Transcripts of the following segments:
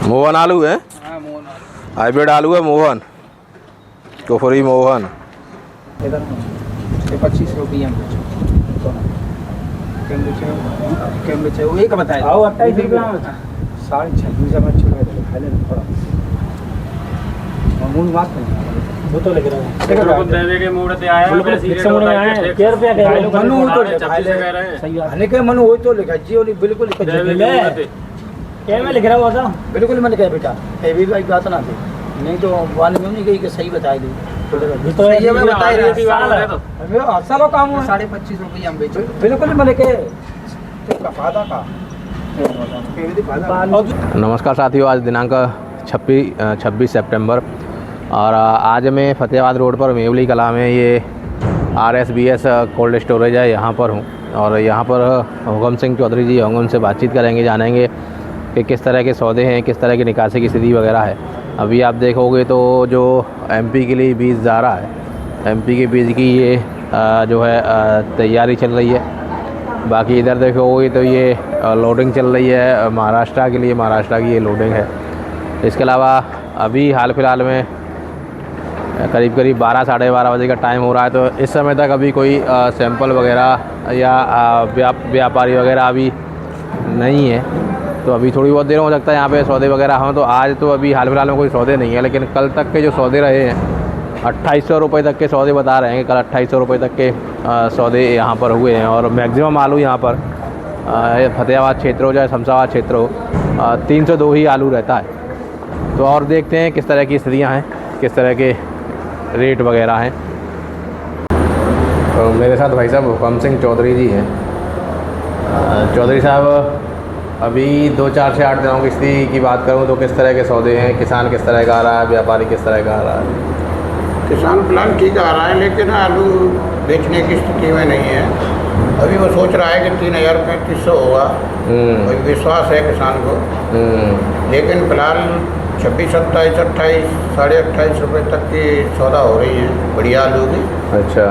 मोहन आलू है। हाँ मोहन आलू। हाइब्रिड आलू है मोहन, कुफरी मोहन। इधर 25 रुपये हम कैमरे वो एक बताए आओ 28 रुपये में 26.5 में चुका दे खा ले थोड़ा मूल बात नहीं वो तो लग रहा है देखो को देवे के मूड पे आया वैसे ही मोड़ में आया क्या रुपया कह रहे हो मनु तो 26 कह रहे हैं सही बात हने के मनु हो तो लिखा जियो नहीं बिल्कुल लिखा क्या मैं लिख रहा हुआ था बिल्कुल मैं लिखा बेटा हेवी भाई बात ना थी नहीं तो वाले में नहीं गई कि सही बता दी तो ये मैं बता रही हूं सालों काम है 25.5 रुपये हम बेचो बिल्कुल मैं लिखे तो फायदा का। नमस्कार साथियों, आज दिनांक 26 सितंबर और आज मैं फतेहाबाद रोड पर मेवली कला में ये RSBS कोल्ड स्टोरेज है, यहाँ पर हूँ और यहाँ पर हुकम सिंह चौधरी जी होंगे, उनसे बातचीत करेंगे, जानेंगे कि किस तरह के सौदे हैं, किस तरह की निकासी की स्थिति वगैरह है। अभी आप देखोगे तो जो MP के लिए बीज जा रहा है, MP के बीज की ये जो है तैयारी चल रही है। बाकी इधर देखोगे तो ये लोडिंग चल रही है महाराष्ट्र के लिए, महाराष्ट्र की ये लोडिंग है। इसके अलावा अभी हाल फिलहाल में करीब 12 साढ़े 12 बजे का टाइम हो रहा है, तो इस समय तक अभी कोई सैंपल वगैरह या व्यापारी वगैरह अभी नहीं है। तो अभी थोड़ी बहुत देर हो सकता है यहाँ पे सौदे वगैरह हों। तो आज तो अभी हाल फिलहाल में कोई सौदे नहीं है, लेकिन कल तक के जो सौदे रहे हैं 2800 रुपये तक के सौदे बता रहे हैं कि कल 2800 रुपये तक के सौदे यहाँ पर हुए हैं। और मैक्सिमम आलू यहाँ पर फतेहाबाद क्षेत्र हो चाहे शमशाबाद क्षेत्र हो 302 ही आलू रहता है। तो और देखते हैं किस तरह की स्थितियाँ हैं, किस तरह के रेट वगैरह हैं। तो मेरे साथ भाई साहब हुकम सिंह चौधरी जी हैं। चौधरी साहब, अभी 2-4 से 8 दिनों की स्थिति की बात करूं तो किस तरह के सौदे हैं, किसान किस तरह का आ रहा है, व्यापारी किस तरह का आ रहा है? किसान फिलहाल ठीक आ रहा है, लेकिन आलू बेचने की स्थिति में नहीं है। अभी वो सोच रहा है कि 3000-3500 होगा, कोई विश्वास है किसान को। लेकिन फिलहाल 26, 27, 28, साढ़े 28 रुपये तक की सौदा हो रही है बढ़िया आलू की। अच्छा।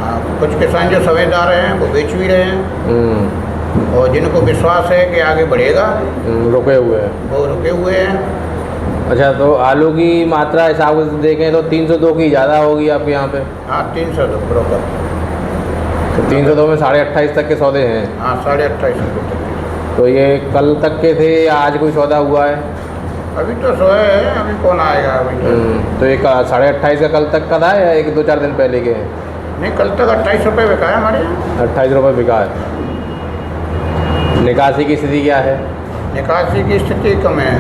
हाँ, कुछ किसान जो समझदार हैं वो बेच भी रहे हैं और जिनको विश्वास है कि आगे बढ़ेगा रुके हुए हैं, वो रुके हुए हैं। अच्छा, तो आलू की मात्रा हिसाब से देखें तो 302 की ज़्यादा होगी आपके यहाँ पे? हाँ 302 बरोबर। तो 302 में 28.5 तक के सौदे हैं? हाँ 28.5 रुपये तक। तो ये कल तक के थे या आज कोई सौदा हुआ है? अभी तो सोए है, अभी कौन आएगा अभी तो एक 28.5 का कल तक का था या 1-2-4 दिन पहले के हैं? नहीं, कल तक 28 रुपये बिका है हमारे यहाँ। 28 रुपये बिका है। निकासी की स्थिति क्या है? निकासी की स्थिति कम है।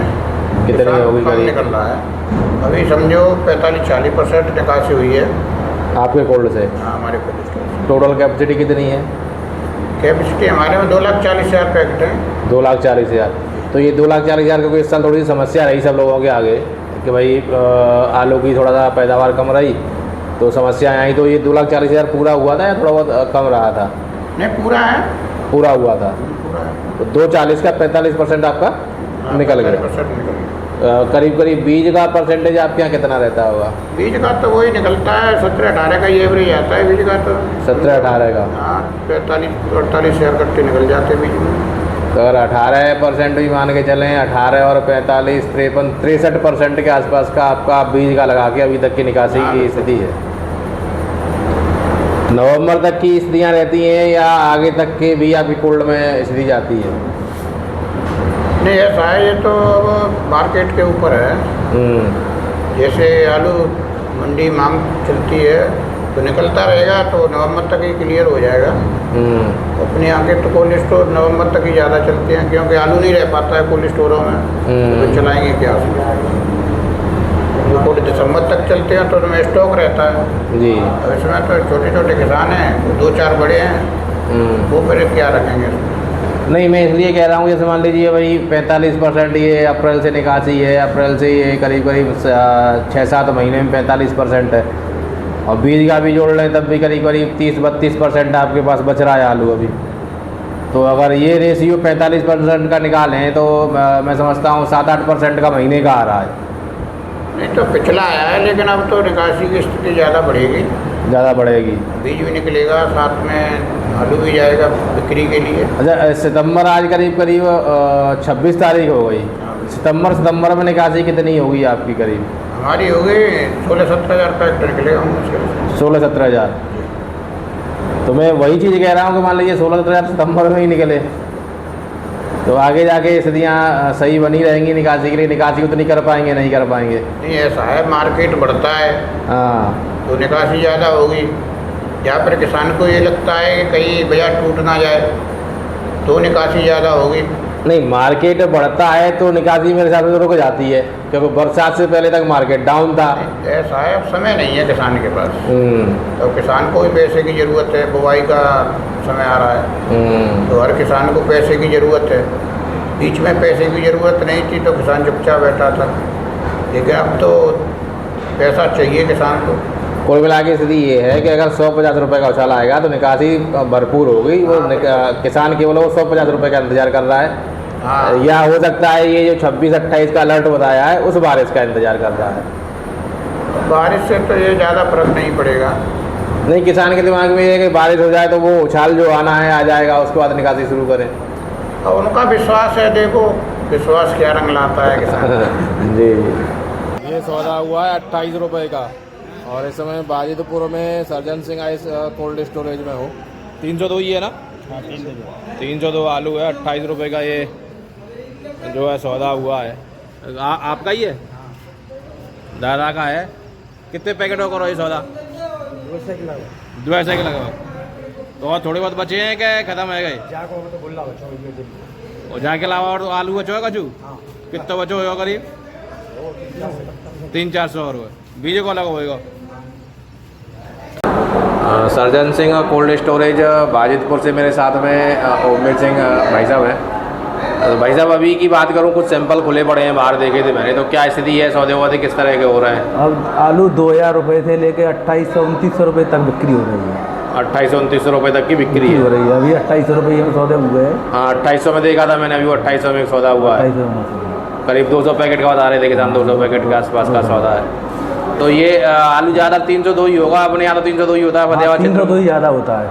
कितनी होगी? कम निकल रहा है अभी, समझो 45-40% निकासी हुई है आपके कोल्ड से? हाँ हमारे कोल्ड से। टोटल कैपेसिटी कितनी है? कैपेसिटी हमारे में 2,40,000 पैकेट है। 2,40,000। तो ये 2,40,000 क्योंकि इस साल थोड़ी सी समस्या रही सब लोगों के आगे कि भाई आलू की थोड़ा सा पैदावार कम रही तो समस्याएं आई। तो ये 2,40,000 पूरा हुआ था या थोड़ा बहुत कम रहा था? नहीं, पूरा है, पूरा हुआ था। तो 2,40 का 45% आपका निकल गया। करीब बीज का परसेंटेज आपके यहाँ कितना रहता होगा? बीज का तो वही निकलता है 17-18 का ये एवरेज आता है बीज का। तो 17-18 का? हाँ 45-48,000 कट्टे निकल जाते हैं बीज में। तो अगर 18% भी मान के चलें, 18 और 45, 53, 63% के आसपास का आपका बीज का लगा के अभी तक की निकासी की स्थिति है। नवंबर तक की स्थितियाँ रहती हैं या आगे तक के भी आपकी कोल्ड में स्थिति जाती है? नहीं, ऐसा है, ये तो मार्केट के ऊपर है। जैसे आलू मंडी मांग चलती है तो निकलता रहेगा, तो नवंबर तक ही क्लियर हो जाएगा। अपने यहाँ के तो कोल्ड स्टोर नवंबर तक ही ज़्यादा चलते हैं, क्योंकि आलू नहीं रह पाता है कोल्ड स्टोरों में, तो चलाएंगे क्या उसमें। जो पूरे दिसंबर तक चलते हैं तो उनमें स्टॉक रहता है जी। अब इसमें तो छोटे छोटे किसान हैं, 2-4 बड़े हैं, वो फिर क्या रखेंगे? नहीं, मैं इसलिए कह रहा हूँ, जैसे मान लीजिए भाई 45% ये अप्रैल से निकासी है, अप्रैल से ये करीब 6-7 महीने में 45% है और बीज का भी जोड़ लें तब भी करीब 30-32% आपके पास बच रहा है आलू अभी। तो अगर ये रेशियो 45% का निकालें तो मैं समझता हूँ 7-8% का महीने का आ रहा है। नहीं तो पिछला आया है, लेकिन अब तो निकासी की स्थिति ज़्यादा बढ़ेगी। ज़्यादा बढ़ेगी, बीज भी निकलेगा, साथ में आलू भी जाएगा बिक्री के लिए। अच्छा, सितंबर आज करीब 26 तारीख हो गई। सितंबर में निकासी कितनी होगी आपकी करीब? हमारी हो गई 16-17 हज़ार का हेक्टर निकलेगा मुश्किल से। 16-17 हज़ार। तो मैं वही चीज़ कह रहा हूँ कि मान लीजिए 16-17 हज़ार सितंबर में ही निकले तो आगे जाके स्थितियाँ सही बनी रहेंगी निकासी के लिए। निकासी उतनी कर पाएंगे नहीं कर पाएंगे? नहीं, ऐसा है मार्केट बढ़ता है हाँ, तो निकासी ज़्यादा होगी। जहाँ पर किसान को ये लगता है कि कहीं बाजार टूट ना जाए तो निकासी ज़्यादा होगी। नहीं, मार्केट बढ़ता है तो निकासी मेरे हिसाब से रुक जाती है, क्योंकि बरसात से पहले तक मार्केट डाउन था। ऐसा है, अब समय नहीं है किसान के पास, तो किसान को भी पैसे की ज़रूरत है। बुवाई का समय आ रहा है तो हर किसान को पैसे की ज़रूरत है। बीच में पैसे की ज़रूरत नहीं थी तो किसान चुपचाप बैठा था, लेकिन अब तो पैसा चाहिए किसान को। कुल मिला के स्थिति ये है कि अगर 150 रुपये का उछाल आएगा तो निकासी भरपूर होगी। वो किसान केवल वो 150 रुपये का इंतजार कर रहा है। हाँ, या हो सकता है ये जो 26-28 का अलर्ट बताया है उस बारिश का इंतजार कर रहा है। बारिश से तो ये ज़्यादा फर्क नहीं पड़ेगा। नहीं, किसान के दिमाग में ये है कि बारिश हो जाए तो वो उछाल जो आना है आ जाएगा, उसके बाद निकासी शुरू करें। और उनका विश्वास है, देखो विश्वास क्या रंग लाता है किसान। जी, ये सौदा हुआ है 28 रुपये का और इस समय बाजिदपुर में surgeon Singh ice cold storage में हो। 302 ही है ना? हाँ, 302 आलू है। 28 रुपये का ये जो है सौदा हुआ है। आपका ही है? दादा का है। कितने पैकेटों करो ये सौदा? 200 के लगभग। तो और थोड़े बहुत बचे हैं क्या खत्म है गए? और जाके अलावा और आलू बचो है कचू? कितना बचो होगा करीब? 300-400 और बीजे को अलग होएगा। Surgeon Singh cold storage Bajidpur से मेरे साथ में उम्मीद सिंह भाई साहब हैं। तो भाई साहब अभी की बात करूं, कुछ सैंपल खुले पड़े हैं, बाहर देखे थे मैंने, तो क्या स्थिति है? सौदे वौदे किस तरह के हो रहे हैं? अब आलू 2000 रुपये से लेके 2800-2900 रुपये तक बिक्री हो रही है। 2800-2900 रुपये तक की बिक्री हो रही है। अभी 2800 रुपये में सौदे हुए हैं। हाँ, 2800 में देखा था मैंने, अभी 2800 में सौदा हुआ है। करीब 200 पैकेट का बता रहे थे किसान, 200 पैकेट के आसपास का सौदा है। तो ये आलू ज़्यादा 302 ही होगा अपने यहाँ? तो 302 ही होता है फतेहाबाद क्षेत्र में? 302 ही ज़्यादा होता है।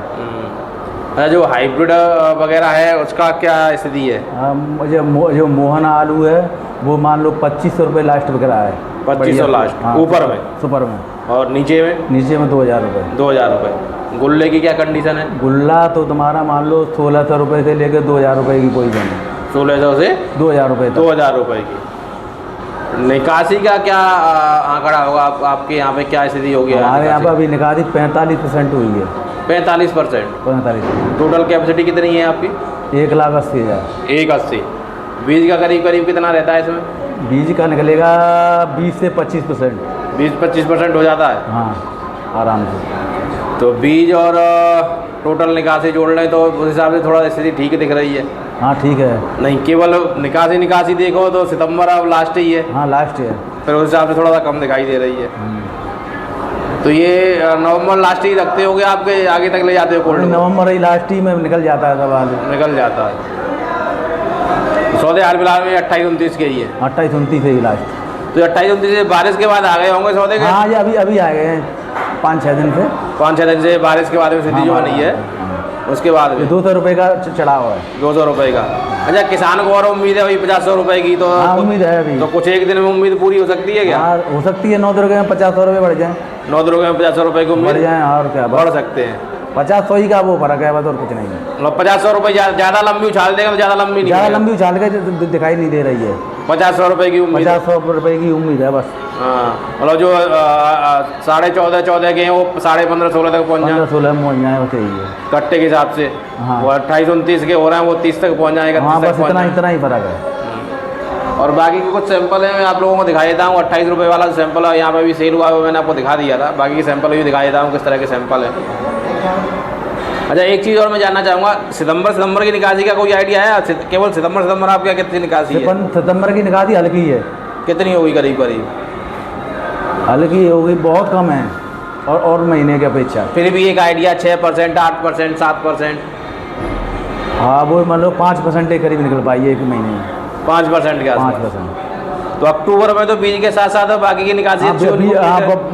अच्छा, जो हाइब्रिड वगैरह है उसका क्या स्थिति है? जो मोहन आलू है वो मान लो 2500 रुपये लास्ट वगैरह है। 2500 लास्ट? हाँ, ऊपर में? सुपर में। और नीचे में? नीचे में 2000 रुपये। 2000 रुपये। गुल्ले की क्या कंडीशन है? गुल्ला तो तुम्हारा मान लो 1600 रुपये से लेकर 2000 रुपये की पोजीशन है। 1600 से 2000 रुपये? 2000 रुपये की। निकासी का क्या आंकड़ा होगा आपके यहाँ पे? क्या स्थिति होगी हमारे यहाँ पर? अभी निकासी 45% हुई है। 45%? 45। टोटल कैपेसिटी कितनी है आपकी? 1,80,000। 1,80। बीज का करीब करीब कितना रहता है इसमें? बीज का निकलेगा 20 से 25%। 20-25% हो जाता है? हाँ, आराम से। तो बीज और टोटल निकासी जोड़ लें तो उस हिसाब से थोड़ा स्थिति ठीक दिख रही है। हाँ, ठीक है। नहीं, केवल निकासी देखो तो सितंबर अब लास्ट ही है। हाँ, लास्ट है। फिर उस हिसाब से थोड़ा सा कम दिखाई दे रही है। तो ये नवंबर लास्ट ही रखते होगे आपके, आगे तक ले जाते हो कोल्ड? नवंबर ही लास्ट ही में निकल जाता है सब आलू। निकल जाता है। सौदे हाल फिलहाल में 28-29 के ही है? 28-29 है ही लास्ट। तो 28-29 से बारिश के बाद आ गए होंगे सौदे के? हाँ, ये अभी आ गए हैं 5-6 दिन से। 5-6 दिन से बारिश के बाद में स्थिति जो बनी है उसके बाद में 200 रुपये का चढ़ाव है। 200 रुपये का। अच्छा, किसान को और उम्मीद है भाई 50 रुपये की? तो हाँ, उम्मीद है अभी। तो कुछ एक दिन में उम्मीद पूरी हो सकती है क्या? हाँ, हो सकती है। 9 रुपये में 50 रुपये बढ़ जाए। 9 रुपये में 50 रुपये की उम्मीद बढ़ जाए, और क्या बढ़ सकते हैं। 50-100 ही का वो फर्क है, बस और कुछ नहीं है। मतलब 50 रुपये ज़्यादा लंबी उछाल देगा तो ज़्यादा लंबी नहीं? ज़्यादा लंबी उछाल के दिखाई नहीं दे रही है। 50 रुपये की उम्मीद? 50 रुपये की उम्मीद है बस। हाँ, मतलब जो 14.5-14 के हैं वो 15.5-16 तक पहुँच जाए? 15-16 में पहुँच जाए, वो सही है कट्टे के हिसाब से। हाँ। वो 28-29 के हो रहे हैं वो 30 तक पहुँच जाएगा। हाँ, बस इतना ही फर्क है। और बाकी के कुछ सैंपल हैं, मैं आप लोगों को दिखा देता हूँ। 28 रुपये वाला सैंपल है यहाँ पे भी सेल हुआ है, मैंने आपको दिखा दिया था। बाकी के सैंपल भी दिखा देता हूँ किस तरह के सैंपल हैं। अच्छा, एक चीज़ और मैं जानना चाहूँगा, सितंबर की निकासी का कोई आइडिया है? केवल सितंबर आपके कितनी निकासी है? सितंबर की निकासी हल्की है। कितनी होगी करीब? हल्की होगी, बहुत कम है और महीने की अपेक्षा। फिर भी एक आइडिया 6%, 8%, 7%? हाँ, वो मान लो 5% के करीब निकल पाई है एक महीने में। 5% के आसपास? 5%। तो अक्टूबर में तो बीज के साथ साथ बाकी की निकासी अच्छी होगी?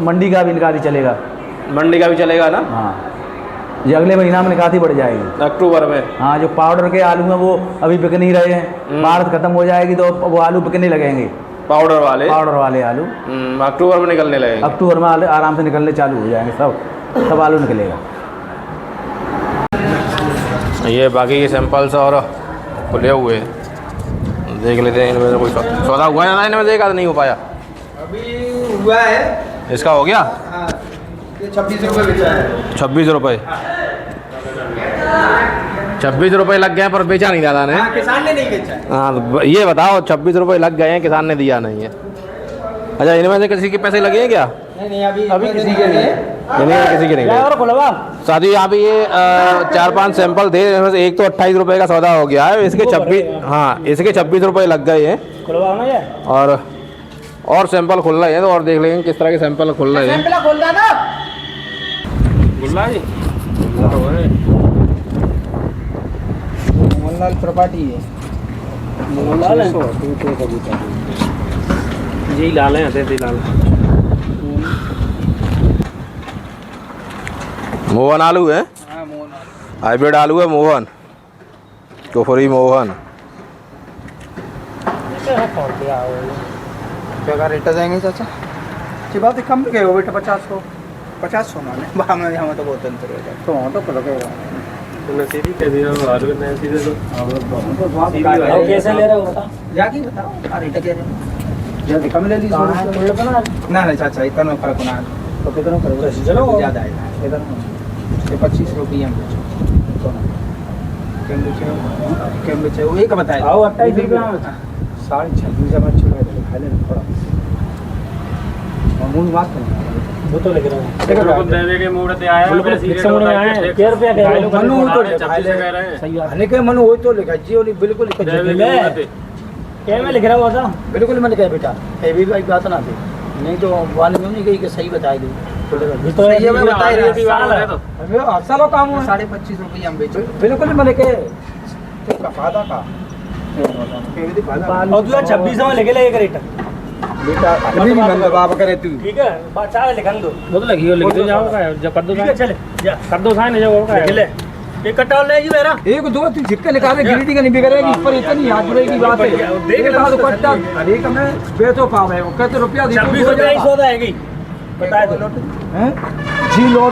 मंडी का भी निकासी चलेगा। मंडी का भी चलेगा ना? हाँ। ये अगले महीना में निकासी बढ़ जाएगी अक्टूबर में। हाँ, जो पाउडर के आलू हैं वो अभी बिक नहीं रहे हैं, बारिश खत्म हो जाएगी तो वो आलू बिकने लगेंगे, पाउडर वाले आलू अक्टूबर में निकलने लगेंगे। अक्टूबर में आराम से निकलने चालू हो जाएंगे, सब आलू निकलेगा। ये बाकी के सैंपल्स और खुले हुए हैं, देख लेते हैं इनमें से कोई सौदा हुआ है ना, इनमें से एक आधा नहीं हो पाया। अभी हुआ है, इसका हो गया हाँ, ये 26 रुपये बेचा है। 26 रुपये, 26 रुपये लग गए पर बेचा नहीं दादा ने। हाँ, किसान ने नहीं बेचा है। हाँ ये बताओ, 26 रुपये लग गए हैं, किसान ने दिया नहीं है। अच्छा, इनमें से किसी के पैसे लगे हैं क्या? नहीं अभी किसी के नहीं है। इनमें से किसी के नहीं लगे। साथी यहाँ पे ये 4-5 सैंपल थे, इनमें से एक तो 28 रुपये का सौदा हो गया है, इसके 26, हाँ इसके 26 रुपये लग गए हैं। और सैंपल खुल रहे हैं, तो और देख लेंगे किस तरह के सैंपल खुल रहे हैं। खोल दादा मोहनलाल प्रॉपर्टी है, मोहनलाल है जी, लाल है, दे लाल। मोहन आलू है, हाँ मोहन हाइब्रिड आलू है, मोहन कुफरी मोहन। क्या रेट जाएंगे चाचा? अच्छी बात है, कम के हो बेटा, 50 सौ माने बाहर यहाँ तो बहुत अंतर हो जाए, तो वहाँ तो लगेगा। सीधी कह दिया, आलू ने सीधे तो कैसे ले रहे हो बता, जाके बताओ क्या रेट क्या है, जल्दी कम ले लीजिए ना। नहीं चाचा इतना फर्क ना, तो कितना करोगे? चलो ज़्यादा है इधर 25 रुपये कैम बेचे वो एक बताए 28 रुपये 26.5 जमा चुका खा ले थोड़ा मूल बात नहीं, वो तो लग रहा है देवे के मूड पे आया, बिल्कुल फिक्स मूड में आया है। क्या रुपया कह रहे हो? मनु तो 26 कह रहे हैं, सही बात हने के मनु हो तो लिखा जियो नहीं, बिल्कुल क्या में लिख रहा हुआ था, बिल्कुल मैंने कहा बेटा हेवी भाई बात ना थी, नहीं तो वाले में नहीं गई कि सही बताएगी तो सही है, मैं बता रही रेट ही वाला है तो चलो काम है 25.5 रुपये हम बेचे, बिल्कुल मैंने के फायदा का और दूसरा 26 में लेके ले एक रेट बेटा अभी नहीं बंद बाप करे तू, ठीक है, बात चाहे लिख दो, वो तो लगी हो, लिख दो जाओ का जब कर दो, ठीक है चले जा कर दो साइन जाओ का ले एक कट्टा ले जी मेरा, एक दो तीन झिटके निकाले गिरटी का नहीं बिगड़ेगी, पर इतनी याद रहेगी बात है, देख रहा तो कट्टा अरे का मैं बेचो पावे वो कहते रुपया 26 रुपये ही सौदा आएगी, बताए दो हैं जी लो।